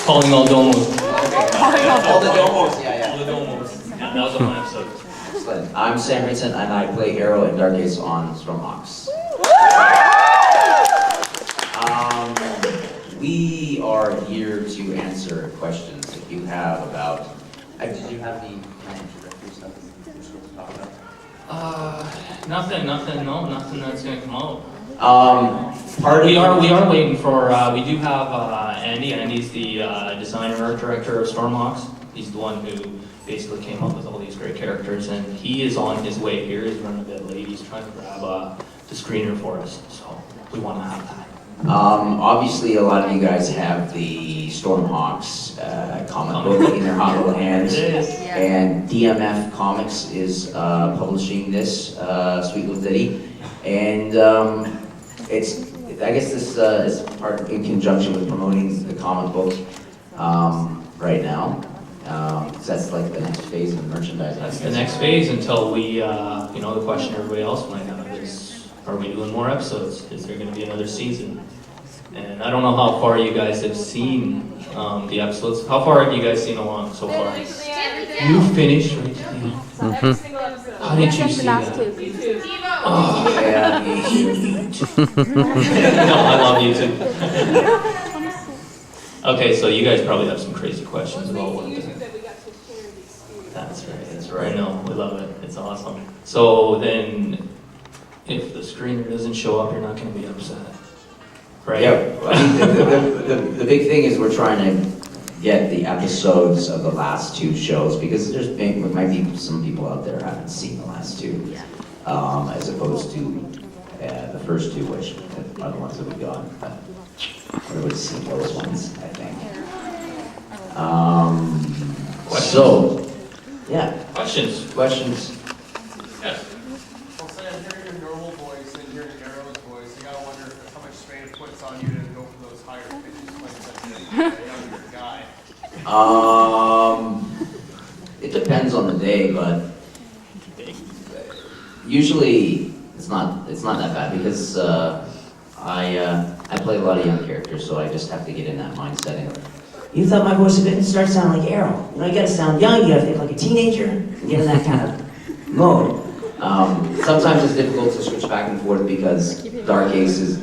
Calling all domos. All the domos, yeah. All the domos. Yeah, that was on my episode. Excellent. I'm Sam Rinson, and I play Arrow in Dark Ace on Stormhawks. We are here to answer questions that you have about. Did you have the kind of introductory stuff that you're supposed to talk about? Nothing that's gonna come out. We are waiting for, we do have Andy. Andy's the designer art director of Stormhawks. He's the one who basically came up with all these great characters, and he is on his way here. He's running a bit late. He's trying to grab the screener for us, so we want to have that. Obviously, a lot of you guys have the Stormhawks comic book in your hot little hands. It is. And DMF Comics is publishing this sweet little ditty. And I guess this is part in conjunction with promoting the comic book right now. So that's like the next phase of merchandising. That's the next phase until we, the question everybody else might have is, are we doing more episodes? Is there going to be another season? And I don't know how far you guys have seen the episodes. How far have you guys seen along so far? You finished right now. How did you see that? Oh, yeah. No, I love YouTube. Okay, so you guys probably have some crazy questions about what. That's right. I know, we love it. It's awesome. So then, if the screener doesn't show up, you're not going to be upset, right? Yeah. I mean, the big thing is we're trying to get the episodes of the last two shows because there might be some people out there who haven't seen the last two, as opposed to the first two, which are the ones that we got. But everybody's seen those ones, I think. So, yeah. Questions? Questions? Yes. Well, say I'm hearing your normal voice and hearing Arrow's voice, you gotta wonder how much strain it puts on you to go for those higher pitches like that younger guy. It depends on the day, but usually it's not that bad because I play a lot of young characters, so I just have to get in that mindset. And you thought my voice would start sounding like Arrow. You gotta sound young, you gotta think like a teenager, and get in that kind of mode. Sometimes it's difficult to switch back and forth because Dark Ace is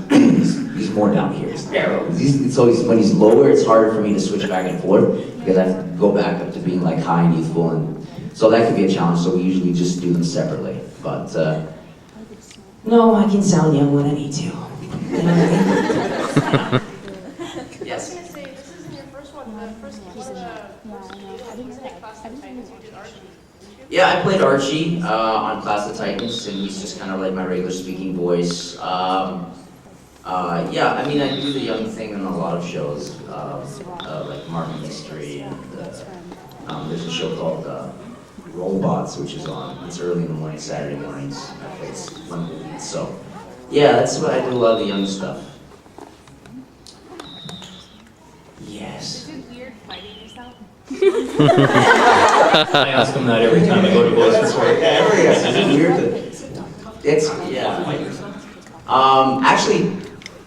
he's more down here. It's Arrow. When he's lower, it's harder for me to switch back and forth because I have to go back up to being like high and youthful, and so that could be a challenge. So we usually just do them separately. But no, I can sound young when I need to. You know what I mean? Yes. I was going to say, this isn't your first one. The first one was Clash of Titans. You did Archie. Yeah, I played Archie on Clash of Titans, and he's just kind of like my regular speaking voice. Yeah, I mean, I do the young thing in a lot of shows, like Martin Mystery, and there's a show called Robots, which is on. It's early in the morning, Saturday mornings. I play one of the leads, so yeah, that's what I do. A lot of the young stuff. Yes. Is it weird fighting yourself? I ask them that every time I go to voice record. It's actually,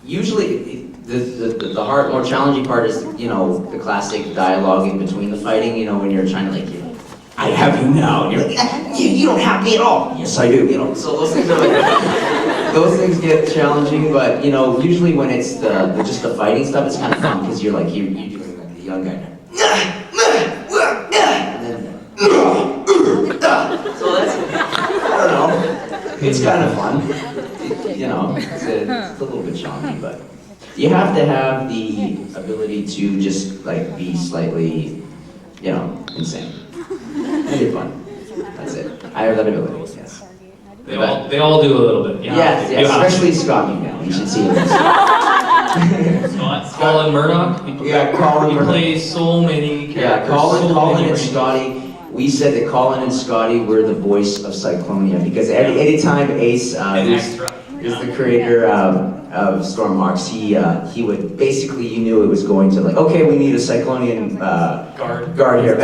usually the hard, more challenging part is the classic dialogue in between the fighting. When you're trying to I have you now, and you're like, you don't have me at all. Yes, I do. So those things are like those things get challenging. But usually when it's just the fighting stuff, it's kind of fun because you're doing like the young guy. So that's, I don't know, it's kind of fun, it's a little bit challenging, but you have to have the ability to just be slightly, insane. Make it fun, that's it. I have that ability, yes. They all do a little bit. Yes, especially Scott now, you should see him. Colin Murdoch? Colin Murdoch. He plays so many characters. Yeah, Colin and Scotty. We said that Colin and Scotty were the voice of Cyclonia because anytime Ace, who's the creator of Stormhawks, he would basically, you knew it was going to okay, we need a Cyclonian guard here.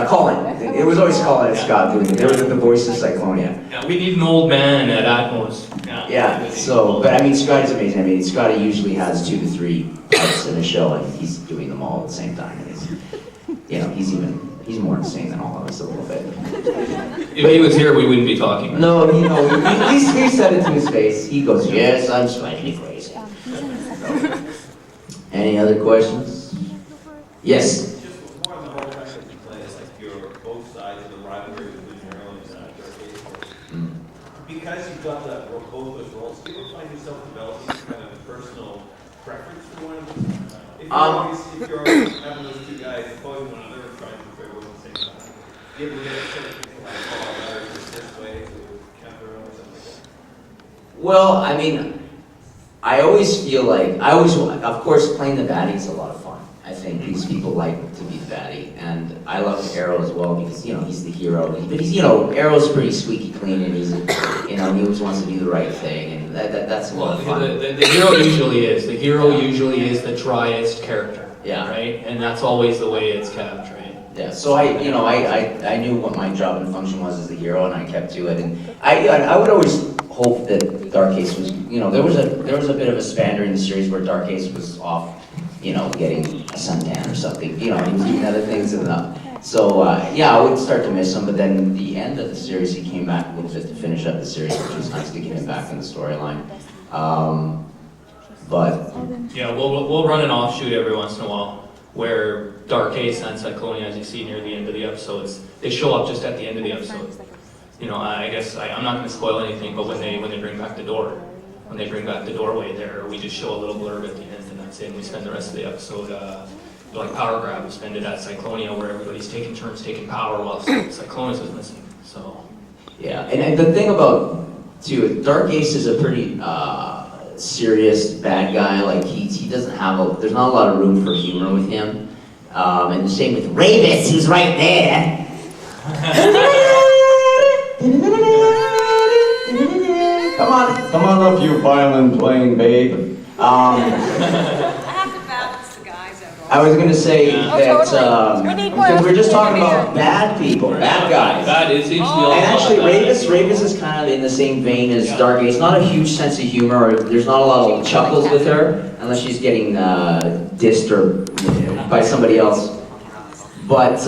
Colin. It was always Colin and Scott doing it. They were the voice of Cyclonia. Yeah, we need an old man at Atmos. Yeah. Yeah, so, but I mean, Scotty's amazing. I mean, Scotty usually has 2 to 3 parts in a show, and he's doing them all at the same time. And he's, you know, he's more insane than all of us a little bit. If he was here, we wouldn't be talking. No, you know, he said it to his face. He goes, yes, I'm slightly crazy. Any other questions? Yes. Just more on the whole fact that you play is like you're both sides of the rivalry between your own and Dark Because you've got that both those roles, do you ever find yourself developing kind of a personal preference for one of them? If you're always having those two guys opposing one another and trying to be fair with the same time, do you ever get sort of thinking like, oh, I better use this way to counter or something like that? Well, I mean, I always feel like, of course, playing the baddie is a lot of fun. I think these people like to be the baddie, and I love Arrow as well because, you know, he's the hero. But he's, you know, Arrow's pretty squeaky clean, and he's, you know, he always wants to do the right thing, and that's a lot of fun. The hero usually is. The hero usually is the driest character. Yeah. Right? And that's always the way it's kept, right? Yeah, so I knew what my job and function was as the hero, and I kept to it. And I would always hope that Dark Ace was, you know, there was a bit of a span during the series where Dark Ace was off, you know, getting a suntan or something. You know, he was doing other things and so yeah, I would start to miss him. But then the end of the series, he came back a little bit to finish up the series, which was nice to get him back in the storyline. But Yeah, we'll run an offshoot every once in a while where Dark Ace and Cyclonia, as you see near the end of the episodes, they show up just at the end of the episode. You know, I guess I'm not going to spoil anything, but when they bring back the door, when they bring back the doorway there, we just show a little blurb at the end, and that's it. And we spend the rest of the episode like power grab. We spend it at Cyclonia where everybody's taking turns taking power while Cyclonius is missing. So yeah, and the thing about too, Dark Ace is a pretty serious bad guy. Like he doesn't have there's not a lot of room for humor with him. And the same with Ravis, who's right there. Come on up, you violin playing babe. I have to balance the guys out. I was gonna say that We need more because we're just people talking here. about bad people, bad guys. That is seems to be all And about actually, that. Ravis is kind of in the same vein as Yeah. Dark Ace. Not a huge sense of humor. Or there's not a lot of chuckles with her, unless she's getting dissed or by somebody else. But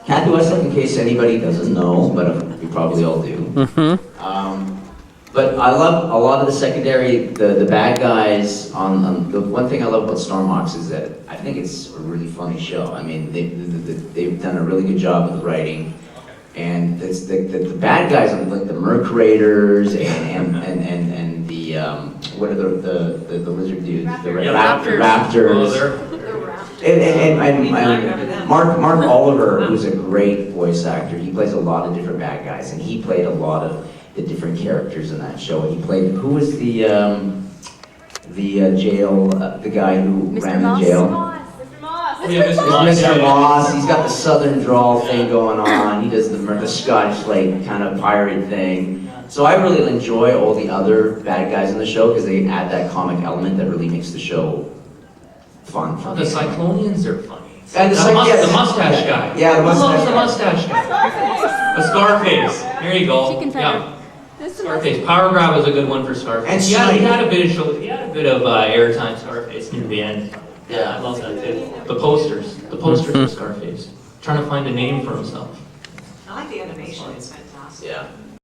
Kathy Westlake, in case anybody doesn't know, but you probably all do. But I love a lot of the secondary, the bad guys. The one thing I love about Stormhawks is that I think it's a really funny show. I mean, they've done a really good job with the writing, and the bad guys are like the Merc Raiders and the what are the lizard dudes? The Raptors. And Mark Oliver, who's a great voice actor, he plays a lot of different bad guys, and he played a lot of the different characters in that show. And he played, who was the jail, the guy who ran the jail? Mr. Moss. Oh, yeah, Mr. It's Moss. Mr. Moss. He's got the southern drawl thing going on. He does the Scottish like kind of pirate thing. So I really enjoy all the other bad guys in the show because they add that comic element that really makes the show fun for Oh, me. the Cyclonians are funny. And the The mustache guy. Yeah, the Who loves mustache the guy. mustache guy? The Scarface. There you go. Chicken feather. Yeah. Scarface. Power Grab was a good one for Scarface. And Yeah, he Snipe. had a bit of airtime Scarface near the end. Yeah, I love that too. The posters for Scarface. Trying to find a name for himself. I like the animation, it's fantastic. Yeah.